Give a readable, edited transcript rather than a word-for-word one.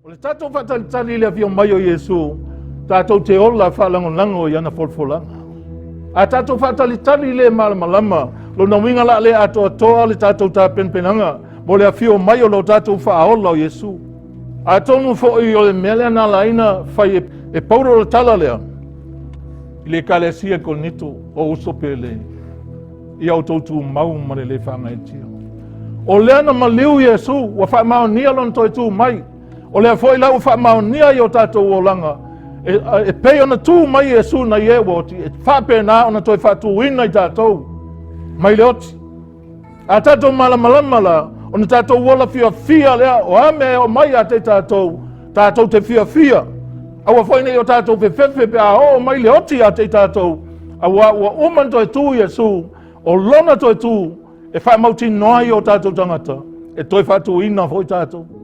O le tātou whatalitali le awhia mai o Iesu, tātou te ola whalangonlango i ana folafolaga. A tātou whatalitali le malamalama, lo na winga la le ato atoa le tātou tā penpenanga, mo le awhia mai o lo tātou whaola o Iesu. A tonu fo'i o le mele ana laina whai e pauro le tala lea. I le kalesia ko nito o uso pele. I au tautu mau mare le whanga e tia. O lea na maliu Iesu, wa faamaoni lon toi tu mai. O lea foi lau faamaoni i o tātou o langa. E pei ona tu mai Iesu na ie woti. E whapena ona toi whatuina i tātou. Mai le oti. A tātou malamalama ona tātou wola fia lea o ame o mai a te tātou. Tātou te fia. Awa foi nei o tātou fefe pe a o mai le oti a te tātou. Awa uman toi tu Iesu. O lona toi tu. E whaamauti noai o tātou tangata. E toi whatuina foi tātou.